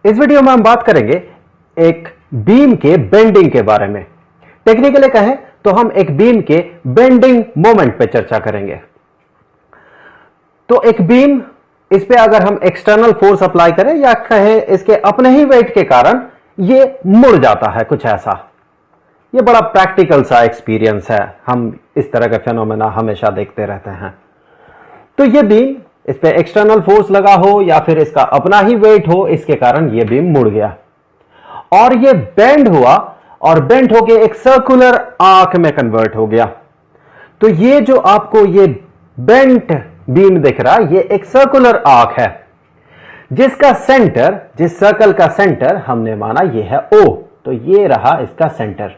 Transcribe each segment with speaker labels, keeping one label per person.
Speaker 1: इस वीडियो में हम बात करेंगे एक बीम के बेंडिंग के बारे में। टेक्निकली कहें तो हम एक बीम के बेंडिंग मोमेंट पे चर्चा करेंगे। तो एक बीम, इस पे अगर हम एक्सटर्नल फोर्स अप्लाई करें या कहें इसके अपने ही वेट के कारण ये मुड़ जाता है, कुछ ऐसा। ये बड़ा प्रैक्टिकल सा एक्सपीरियंस है, हम इस तरह का फेनोमेना हमेशा देखते रहते हैं। तो ये बीम, इस पे एक्सटर्नल फोर्स लगा हो या फिर इसका अपना ही वेट हो, इसके कारण ये बीम मुड़ गया और ये बेंड हुआ और बेंड होके एक सर्कुलर आर्क में कन्वर्ट हो गया। तो ये जो आपको ये बेंट बीम दिख रहा है, ये एक सर्कुलर आर्क है जिसका सेंटर, जिस सर्कल का सेंटर हमने माना ये है O। तो ये रहा इसका सेंटर।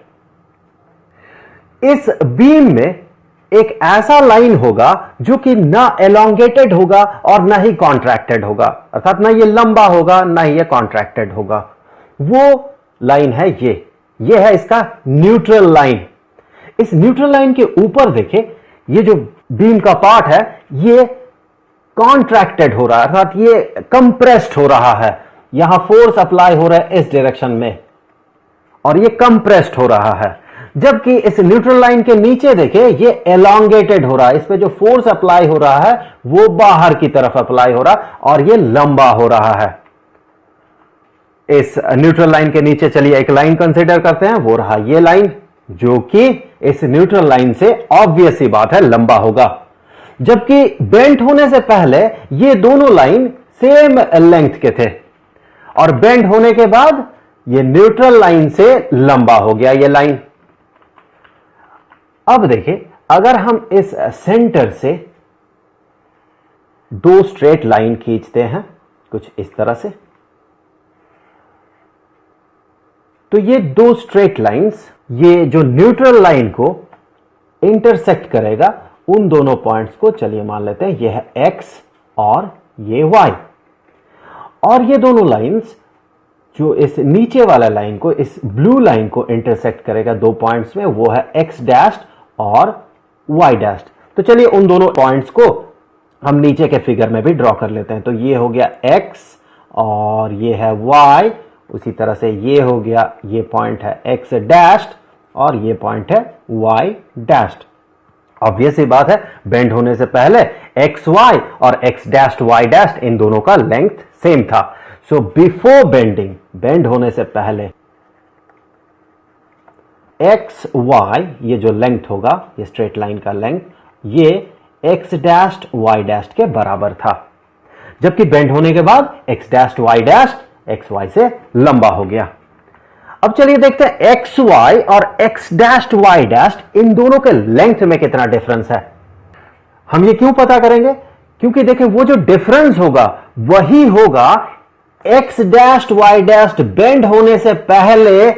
Speaker 1: इस बीम में एक ऐसा लाइन होगा जो कि ना एलोंगेटेड होगा और ना ही कॉन्ट्रैक्टेड होगा, अर्थात ना ये लंबा होगा ना ही ये कॉन्ट्रैक्टेड होगा। वो लाइन है ये है इसका न्यूट्रल लाइन। इस न्यूट्रल लाइन के ऊपर देखें, ये जो बीम का पार्ट है ये कॉन्ट्रैक्टेड हो रहा है, अर्थात ये कंप्रेस्ड हो रहा है। यहां फोर्स अप्लाई हो रहा है इस डायरेक्शन में और ये कंप्रेस्ड हो रहा है। जबकि इस न्यूट्रल लाइन के नीचे देखें, ये एलोंगेटेड हो रहा है। इस पे जो फोर्स अप्लाई हो रहा है वो बाहर की तरफ अप्लाई हो रहा है और ये लंबा हो रहा है। इस न्यूट्रल लाइन के नीचे चलिए एक लाइन कंसीडर करते हैं, वो रहा ये लाइन, जो कि इस न्यूट्रल लाइन से ऑब्वियस सी बात है लंबा होगा। जबकि बेंट होने से पहले ये दोनों लाइन सेम लेंथ के थे और बेंट होने के बाद ये न्यूट्रल लाइन से लंबा हो गया ये लाइन। अब देखिए, अगर हम इस सेंटर से दो स्ट्रेट लाइन खींचते हैं कुछ इस तरह से, तो ये दो स्ट्रेट लाइंस, ये जो न्यूट्रल लाइन को इंटरसेक्ट करेगा, उन दोनों पॉइंट्स को चलिए मान लेते हैं ये है x और ये y। और ये दोनों लाइंस जो इस नीचे वाला लाइन को, इस ब्लू लाइन को इंटरसेक्ट करेगा दो पॉइंट्स में, वो है x डैश और y डैश। तो चलिए उन दोनों पॉइंट्स को हम नीचे के फिगर में भी ड्रॉ कर लेते हैं। तो ये हो गया x और ये है y, उसी तरह से ये हो गया, ये पॉइंट है x डैश और ये पॉइंट है y डैश। ऑब्वियस ही बात है, बेंड होने से पहले एक्स वाई और एक्स डैश वाई डैश इन दोनों का लेंथ सेम था। सो बिफोर बेंडिंग, बेंड होने से पहले एक्स वाई, ये जो लेंथ होगा, ये स्ट्रेट लाइन का लेंथ, ये एक्स डैश वाई डैश के बराबर था। जबकि बेंड होने के बाद X dash Y dash X Y से लंबा हो गया। अब चलिए देखते हैं एक्स वाई और एक्स डैश वाई डैश इन दोनों के लेंथ में कितना डिफरेंस है। हम ये क्यों पता करेंगे? क्योंकि देखें, वो जो डिफरेंस होगा वही होगा X dash Y dash bend होने से पहले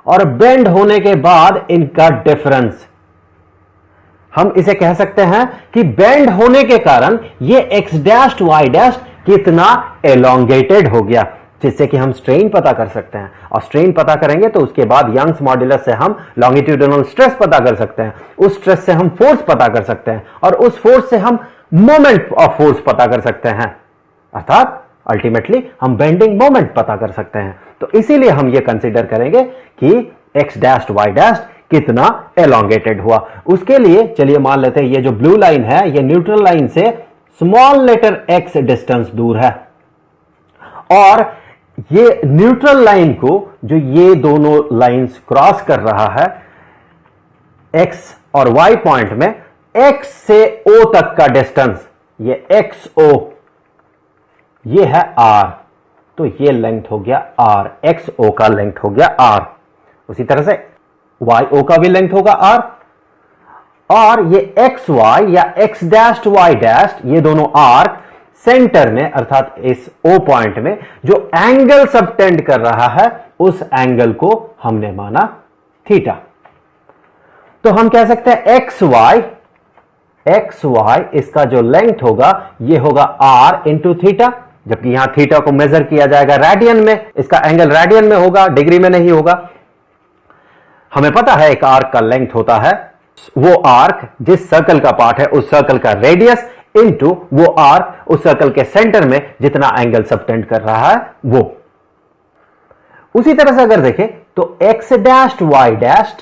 Speaker 1: और बेंड होने के बाद इनका डिफरेंस। हम इसे कह सकते हैं कि बेंड होने के कारण ये एक्स डैश वाई डैश कितना एलोंगेटेड हो गया, जिससे कि हम स्ट्रेन पता कर सकते हैं। और स्ट्रेन पता करेंगे तो उसके बाद यंग्स मॉड्यूलस से हम लॉन्गिट्यूडिनल स्ट्रेस पता कर सकते हैं, उस स्ट्रेस से हम फोर्स पता कर सकते हैं और उस फोर्स से हम मोमेंट ऑफ फोर्स पता कर सकते हैं, अर्थात अल्टीमेटली हम बेंडिंग मोमेंट पता कर सकते हैं। तो इसीलिए हम ये कंसीडर करेंगे कि एक्स डैश वाई डैश कितना एलोंगेटेड हुआ। उसके लिए चलिए मान लेते हैं ये जो ब्लू लाइन है, ये न्यूट्रल लाइन से स्मॉल लेटर x डिस्टेंस दूर है और ये न्यूट्रल लाइन को, जो ये दोनों लाइंस क्रॉस कर रहा है x और y पॉइंट में, x से o तक का डिस्टेंस, ये xo, ये है r। तो ये लेंथ हो गया r, xo का लेंथ हो गया r। उसी तरह से yo का भी लेंथ होगा r। और ये xy या x डैश y डैश, ये दोनों आर्क सेंटर में, अर्थात इस O पॉइंट में जो एंगल सबटेंड कर रहा है, उस एंगल को हमने माना थीटा। तो हम कह सकते हैं xy इसका जो लेंथ होगा ये होगा r इंटू थीटा, जबकि यहां थीटा को मेजर किया जाएगा रेडियन में, इसका एंगल रेडियन में होगा, डिग्री में नहीं होगा। हमें पता है एक आर्क का लेंथ होता है वो आर्क जिस सर्कल का पार्ट है उस सर्कल का रेडियस इनटू वो आर्क उस सर्कल के सेंटर में जितना एंगल सबटेंड कर रहा है वो। उसी तरह से अगर देखें तो एक्स डैश्ड वाई डैश्ड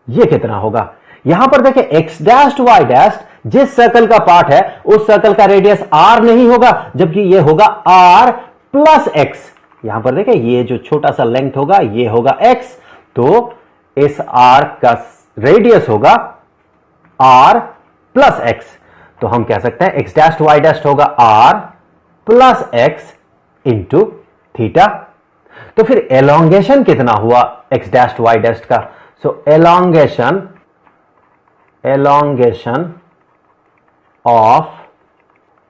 Speaker 1: ये कितना होगा? यहां पर देखें एक्स डैश्ड वाई डैश्ड जिस सर्कल का पार्ट है उस सर्कल का रेडियस आर नहीं होगा, जबकि ये होगा आर प्लस एक्स। यहां पर देखें ये जो छोटा सा लेंथ होगा ये होगा एक्स, तो इस आर का रेडियस होगा आर प्लस एक्स। तो हम कह सकते हैं एक्स डैश्ड वाई डैश्ड होगा R plus X into theta. तो फिर एलोंगेशन कितना हुआ एक्स डैश्ड वाई डैश्ड का? So elongation of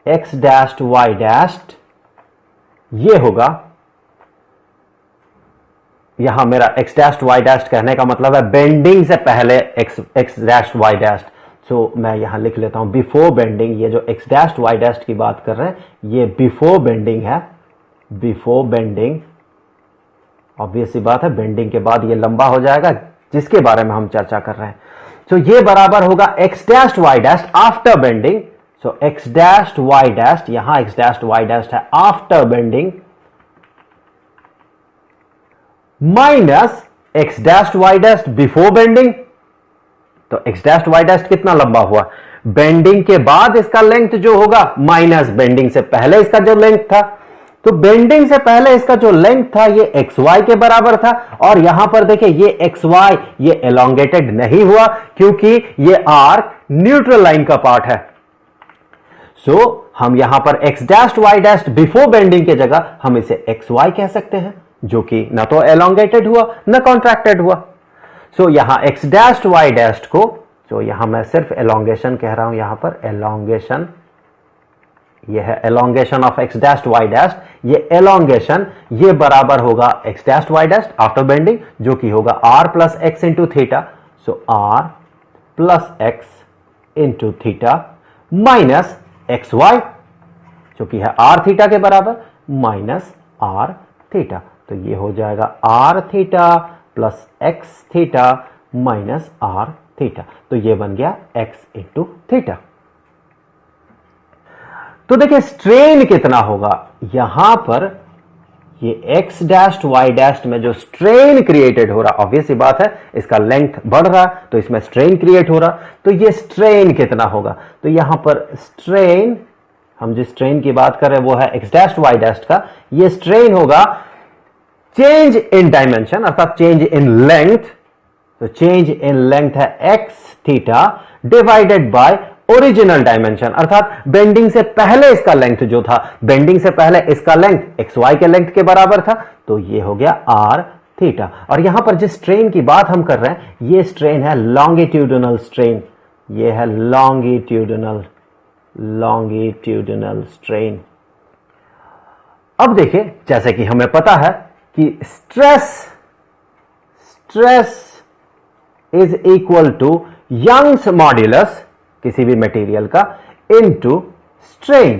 Speaker 1: X dashed Y dashed ये होगा, यहां मेरा एक्स डैश्ड वाई डैश्ड कहने का मतलब है बेंडिंग से पहले एक्स डैश्ड वाई डैश्ड। सो मैं यहां लिख लेता हूं बिफोर बेंडिंग। ये जो एक्स डैश्ड वाई डैश्ड की बात कर रहे हैं ये बिफोर बेंडिंग है। बिफोर बेंडिंग, ऑब्वियस सी बात है बेंडिंग के बाद ये लंबा हो जाएगा जिसके बारे में हम चर्चा कर रहे हैं। सो ये बराबर होगा X dashed Y dashed after bending. So X dashed Y dashed, यहां एक्स डैश्ड वाई डैश्ड है after bending, minus X dashed Y dashed before bending. तो एक्स डैश्ड वाई डैश्ड कितना लंबा हुआ? बेंडिंग के बाद इसका लेंथ जो होगा माइनस बेंडिंग से पहले इसका जो लेंथ था। तो बेंडिंग से पहले इसका जो लेंथ था ये एक्स वाई के बराबर था, और यहां पर देखिए ये एक्स वाई ये एलोंगेटेड नहीं हुआ क्योंकि ये आर्क न्यूट्रल लाइन का पार्ट है। सो हम यहां पर X dashed Y dashed before bending के जगह हम इसे एक्स वाई कह सकते हैं, जो कि ना तो एलोंगेटेड हुआ ना कॉन्ट्रैक्टेड हुआ। सो यहां एक्स डैश्ड वाई डैश्ड को, तो यहां मैं सिर्फ एलोंगेशन कह रहा हूं, यहां पर एलोंगेशन, ये है elongation of X dashed Y dashed. ये एलोंगेशन ये बराबर होगा X dashed Y dashed after bending, जो कि होगा R plus X into theta. So R plus X into theta minus X Y, जो कि है आर थीटा के बराबर, माइनस आर थीटा। तो ये हो जाएगा R theta plus X theta minus R theta. तो ये बन गया एक्स इंटू थीटा। तो देखिए स्ट्रेन कितना होगा? यहां पर ये एक्स डैश्ड वाई डैश्ड में जो स्ट्रेन क्रिएटेड हो रहा, ऑब्वियस सी बात है इसका लेंथ बढ़ रहा तो इसमें स्ट्रेन क्रिएट हो रहा, तो ये स्ट्रेन कितना होगा? तो यहां पर स्ट्रेन, हम जिस स्ट्रेन की बात कर रहे हैं वो है एक्स डैश्ड वाई डैश्ड का। ये स्ट्रेन होगा चेंज इन डायमेंशन अर्थात चेंज इन लेंथ। तो चेंज इन लेंथ है x theta divided by original dimension, अर्थात बेंडिंग से पहले इसका लेंथ जो था, बेंडिंग से पहले इसका लेंथ एक्स वाई के लेंथ के बराबर था, तो ये हो गया आर थीटा। और यहां पर जिस स्ट्रेन की बात हम कर रहे हैं ये स्ट्रेन है लॉन्गिट्यूडिनल स्ट्रेन, ये है लॉन्गिट्यूडिनल स्ट्रेन। अब देखिए जैसे कि हमें पता है कि stress is equal to Young's modulus किसी भी मटेरियल का इनटू स्ट्रेन,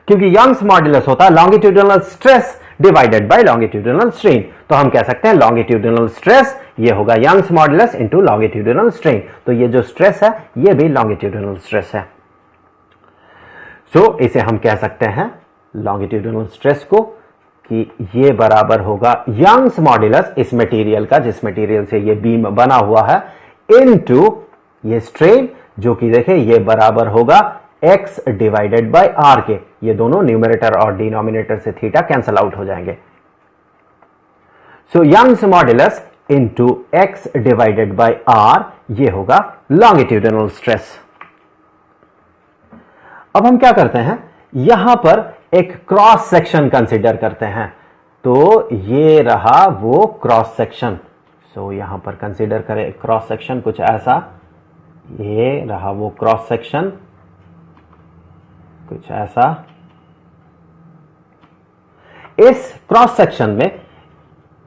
Speaker 1: क्योंकि यंग्स मॉड्यूलस होता है longitudinal stress divided by longitudinal strain. तो हम कह सकते हैं लॉन्गिट्यूडिनल स्ट्रेस ये होगा Young's modulus into longitudinal strain. तो ये जो स्ट्रेस है ये भी लॉन्गिट्यूडिनल स्ट्रेस है। सो इसे हम कह सकते हैं लॉन्गिट्यूडिनल स्ट्रेस को कि ये बराबर होगा यंग्स मॉड्यूलस इस मटेरियल का, जिस मटेरियल से ये बीम बना हुआ है, इनटू ये स्ट्रेन, जो कि देखें ये बराबर होगा x डिवाइडेड बाय r के। ये दोनों न्यूमरेटर और डिनोमिनेटर से थीटा कैंसल आउट हो जाएंगे। So Young's modulus into x divided by r ये होगा लॉन्गिट्यूडिनल स्ट्रेस। अब हम क्या करते हैं, यहां पर एक क्रॉस सेक्शन कंसीडर करते हैं। तो ये रहा वो क्रॉस सेक्शन। सो यहां पर कंसीडर करें क्रॉस सेक्शन कुछ ऐसा, ये रहा वो क्रॉस सेक्शन कुछ ऐसा। इस क्रॉस सेक्शन में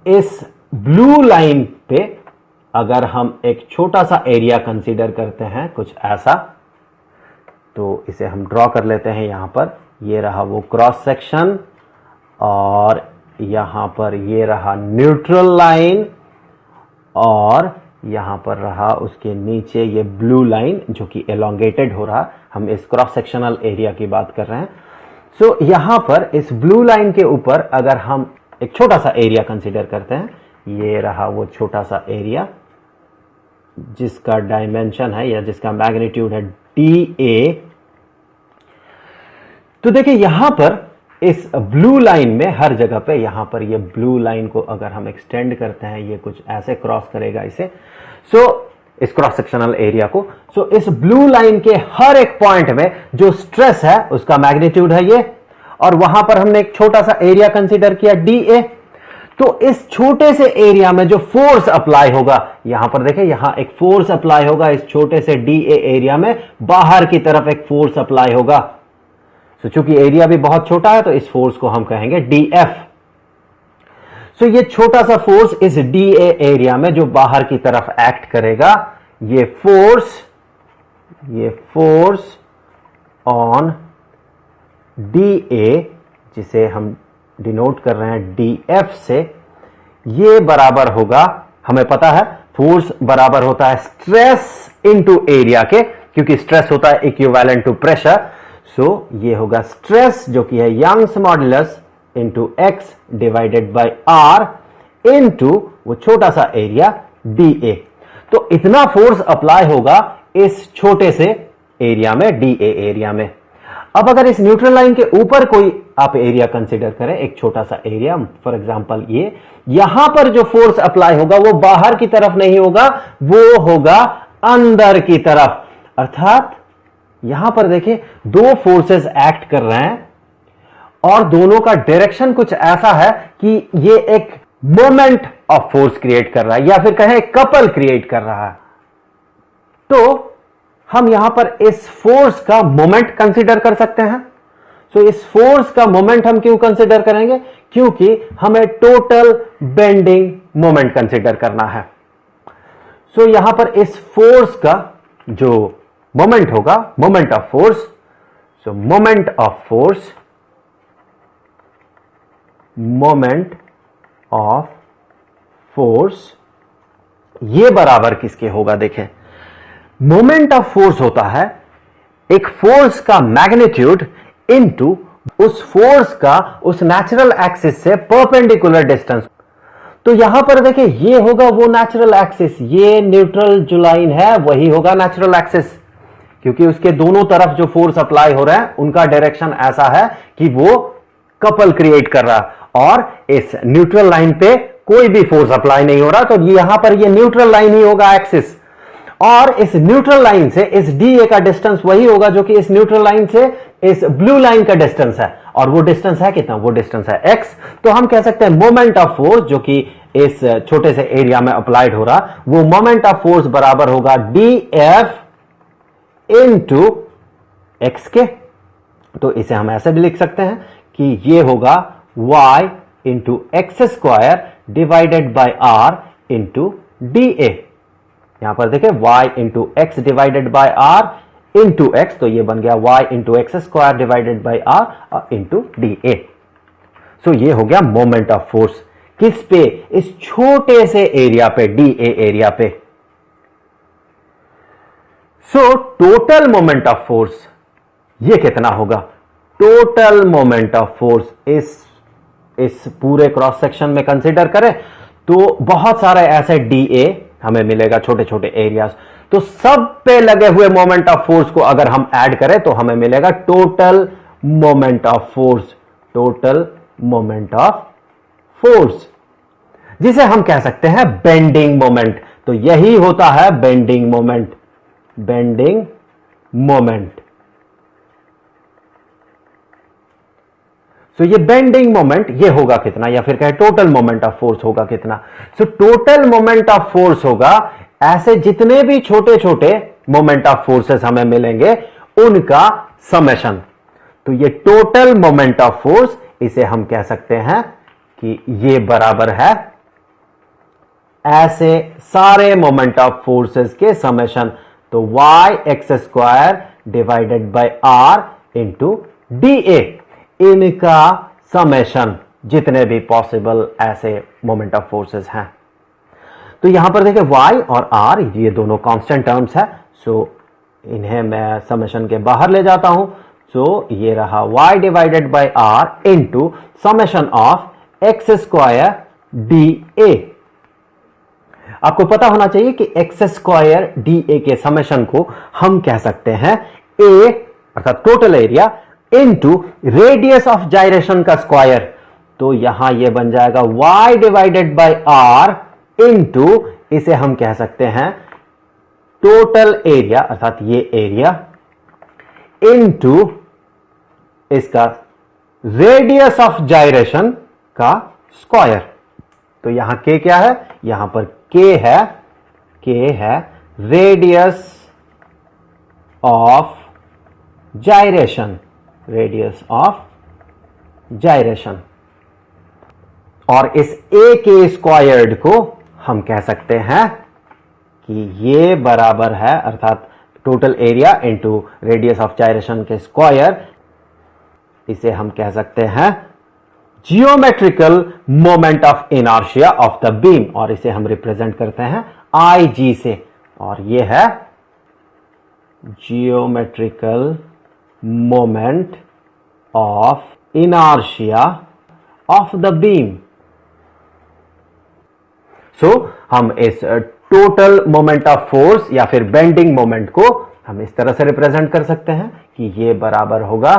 Speaker 1: इस ब्लू लाइन पे अगर हम एक छोटा सा एरिया कंसीडर करते हैं कुछ ऐसा, तो इसे हम ड्रॉ कर लेते हैं। यहां पर ये रहा वो क्रॉस सेक्शन और यहां पर ये रहा न्यूट्रल लाइन और यहां पर रहा उसके नीचे ये ब्लू लाइन जो कि एलोंगेटेड हो रहा। हम इस क्रॉस सेक्शनल एरिया की बात कर रहे हैं। सो यहां पर इस ब्लू लाइन के ऊपर अगर हम एक छोटा सा एरिया कंसीडर करते हैं, ये रहा वो छोटा सा एरिया जिसका डायमेंशन है या जिसका मैग्नीट्यूड है DA। तो देखिए यहां पर इस ब्लू लाइन में हर जगह पे यहां पर ये ब्लू लाइन को अगर हम एक्सटेंड करते हैं, ये कुछ ऐसे क्रॉस करेगा इसे, इस क्रॉस सेक्शनल एरिया को। इस ब्लू लाइन के हर एक पॉइंट में जो स्ट्रेस है उसका मैग्नीट्यूड है ये, और वहां पर हमने एक छोटा सा एरिया कंसीडर किया DA। तो इस छोटे से एरिया में जो फोर्स अप्लाई होगा, यहां पर देखें यहां एक फोर्स अप्लाई होगा इस छोटे से DA एरिया में, बाहर की तरफ एक फोर्स अप्लाई होगा। चूंकि एरिया भी बहुत छोटा है तो इस फोर्स को हम कहेंगे DF। ये छोटा सा फोर्स इस DA एरिया में जो बाहर की तरफ एक्ट करेगा, ये फोर्स ऑन DA, जिसे हम डिनोट कर रहे हैं DF से, ये बराबर होगा, हमें पता है फोर्स बराबर होता है स्ट्रेस इनटू एरिया के, क्योंकि स्ट्रेस होता है इक्विवेलेंट टू प्रेशर। ये होगा स्ट्रेस जो कि है Young's modulus into X divided by R into वो छोटा सा एरिया DA। तो इतना फोर्स अप्लाई होगा इस छोटे से एरिया में, DA एरिया में। अब अगर इस न्यूट्रल लाइन के ऊपर कोई आप एरिया कंसीडर करें, एक छोटा सा एरिया, फॉर एग्जांपल ये, यहां पर जो फोर्स अप्लाई होगा वो बाहर की तरफ नहीं होगा, वो होगा अंदर की तरफ। अर्थात यहां पर देखिए दो फोर्सेस एक्ट कर रहे हैं और दोनों का डायरेक्शन कुछ ऐसा है कि ये एक मोमेंट ऑफ फोर्स क्रिएट कर रहा है, या फिर कहें कपल क्रिएट कर रहा है। तो हम यहां पर इस फोर्स का मोमेंट कंसीडर कर सकते हैं। इस फोर्स का मोमेंट हम क्यों कंसीडर करेंगे? क्योंकि हमें टोटल बेंडिंग मोमेंट कंसीडर करना है। यहां पर इस फोर्स का जो मोमेंट होगा, moment of force, moment of force ये बराबर किसके होगा? देखें, मोमेंट ऑफ फोर्स होता है एक फोर्स का मैग्नीट्यूड इनटू उस फोर्स का उस नेचुरल एक्सिस से परपेंडिकुलर डिस्टेंस। तो यहां पर देखिए ये होगा वो नेचुरल एक्सिस, ये न्यूट्रल जो लाइन है वही होगा नेचुरल एक्सिस, क्योंकि उसके दोनों तरफ जो फोर्स अप्लाई हो रहा है उनका डायरेक्शन ऐसा है कि वो कपल क्रिएट कर रहा है, और इस न्यूट्रल लाइन पे कोई भी फोर्स अप्लाई नहीं हो रहा, तो यहां पर ये न्यूट्रल लाइन ही होगा एक्सिस। और इस न्यूट्रल लाइन से इस DA का डिस्टेंस वही होगा जो कि इस न्यूट्रल लाइन से इस ब्लू लाइन का डिस्टेंस है, और वो डिस्टेंस है कितना? वो डिस्टेंस है x। तो हम कह सकते हैं मोमेंट ऑफ फोर्स जो कि इस छोटे से एरिया में अप्लाइड हो रहा, वो मोमेंट ऑफ फोर्स बराबर होगा DF इनटू x के। तो इसे हम ऐसे भी लिख सकते हैं कि ये होगा y into x square divided by r into DA। यहां पर देखिए y into X divided by r into x, तो ये बन गया y into x square divided by r into DA। ये हो गया मोमेंट ऑफ फोर्स किस पे? इस छोटे से एरिया पे, DA एरिया पे। टोटल मोमेंट ऑफ फोर्स ये कितना होगा? टोटल मोमेंट ऑफ फोर्स इस पूरे क्रॉस सेक्शन में कंसीडर करें तो बहुत सारे ऐसे DA हमें मिलेगा, छोटे छोटे एरियाज। तो सब पे लगे हुए मोमेंट ऑफ फोर्स को अगर हम ऐड करें तो हमें मिलेगा total moment of force, total moment of force, जिसे हम कह सकते हैं बेंडिंग मोमेंट। तो यही होता है बेंडिंग मोमेंट, बेंडिंग मोमेंट। ये बेंडिंग मोमेंट ये होगा कितना, या फिर कहें टोटल मोमेंट ऑफ फोर्स होगा कितना? टोटल मोमेंट ऑफ फोर्स होगा ऐसे जितने भी छोटे छोटे मोमेंट ऑफ फोर्सेस हमें मिलेंगे उनका समेशन। तो ये टोटल मोमेंट ऑफ फोर्स, इसे हम कह सकते हैं कि ये बराबर है ऐसे सारे मोमेंट ऑफ फोर्सेस के समेशन। तो y x square divided by r into DA, इनका समेशन, जितने भी पॉसिबल ऐसे मोमेंट ऑफ फोर्सेस हैं। तो यहां पर देखिए y और r ये दोनों कांस्टेंट टर्म्स है, इन्हें मैं समेशन के बाहर ले जाता हूं। सो ये रहा y divided by r into summation of x square D A. आपको पता होना चाहिए कि एक्स स्क्वायर डी ए के समेशन को हम कह सकते हैं ए अर्थात total area into radius of gyration का स्क्वायर। तो यहां यह बन जाएगा y divided by r into इसे हम कह सकते हैं टोटल एरिया अर्थात ये एरिया इंटू इसका रेडियस ऑफ जाइरेशन का स्क्वायर। तो यहां k क्या है, यहां पर k है रेडियस ऑफ जाइरेशन, रेडियस ऑफ जाइरेशन। और इस a के स्क्वायर्ड को हम कह सकते हैं कि ये बराबर है अर्थात total area into radius of gyration के स्क्वायर, इसे हम कह सकते हैं geometrical moment of inertia of the beam, और इसे हम रिप्रेजेंट करते हैं IG से, और ये है geometrical moment of inertia of the beam. So हम इस टोटल मोमेंट ऑफ फोर्स या फिर बेंडिंग मोमेंट को हम इस तरह से रिप्रेजेंट कर सकते हैं कि ये बराबर होगा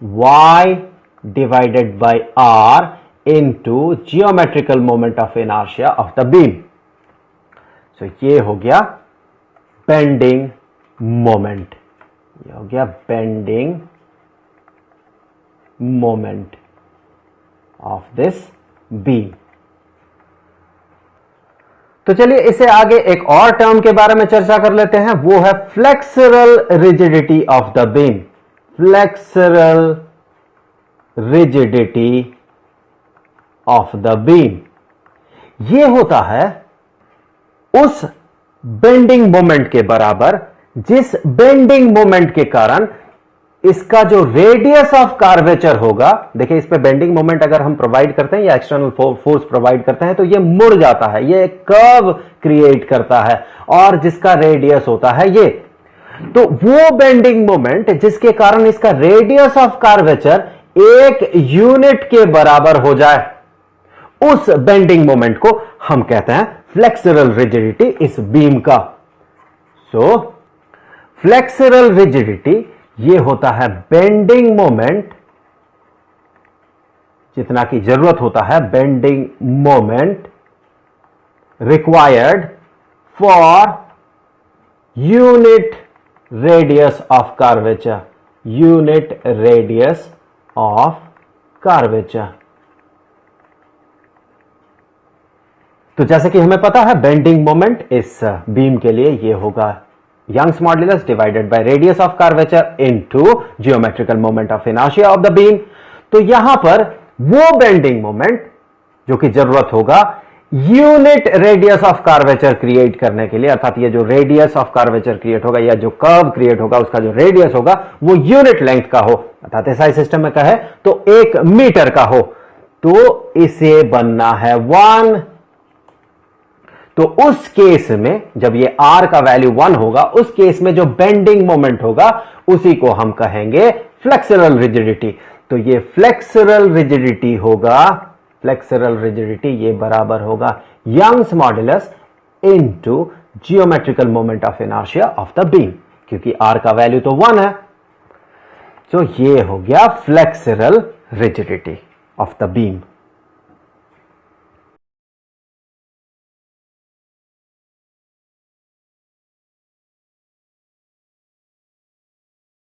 Speaker 1: y divided by r into geometrical moment of inertia of the beam. So ये हो गया बेंडिंग मोमेंट, ये हो गया bending moment of this beam. तो चलिए इसे आगे एक और टर्म के बारे में चर्चा कर लेते हैं, वो है flexural rigidity of the beam. Flexural rigidity of the beam, ये होता है उस बेंडिंग मोमेंट के बराबर जिस बेंडिंग मोमेंट के कारण इसका जो रेडियस ऑफ कार्वेचर होगा, देखिए इस पे बेंडिंग मोमेंट अगर हम प्रोवाइड करते हैं या एक्सटर्नल फोर्स प्रोवाइड करते हैं तो ये मुड़ जाता है, ये कर्व क्रिएट करता है, और जिसका रेडियस होता है ये, तो वो बेंडिंग मोमेंट जिसके कारण इसका रेडियस ऑफ कार्वेचर एक यूनिट के बराबर हो जाए, उस बेंडिंग मोमेंट को हम कहते हैं फ्लेक्सरल रिजिडिटी इस बीम का। सो फ्लेक्सरल रिजिडिटी ये होता है बेंडिंग मोमेंट, जितना की जरूरत होता है bending moment required for unit radius of curvature, unit radius of curvature. तो जैसे कि हमें पता है बेंडिंग मोमेंट इस बीम के लिए ये होगा Young's modulus divided by radius of curvature into geometrical moment of inertia of the beam. तो यहां पर वो बेंडिंग मोमेंट जो कि जरूरत होगा unit radius of curvature create करने के लिए, अर्थात ये जो रेडियस ऑफ कर्वेचर क्रिएट होगा या जो कर्व क्रिएट होगा उसका जो रेडियस होगा वो यूनिट लेंथ का हो, अर्थात एसआई सिस्टम में कहे तो 1 मीटर का हो, तो इसे बनना है 1। तो उस केस में जब ये r का वैल्यू 1 होगा, उस केस में जो बेंडिंग मोमेंट होगा उसी को हम कहेंगे फ्लेक्सरल रिजिडिटी। तो ये फ्लेक्सरल रिजिडिटी होगा, फ्लेक्सरल रिजिडिटी ये बराबर होगा Young's modulus into geometrical moment of inertia of the beam, क्योंकि r का वैल्यू तो 1 है। तो ये हो गया flexural rigidity of the beam.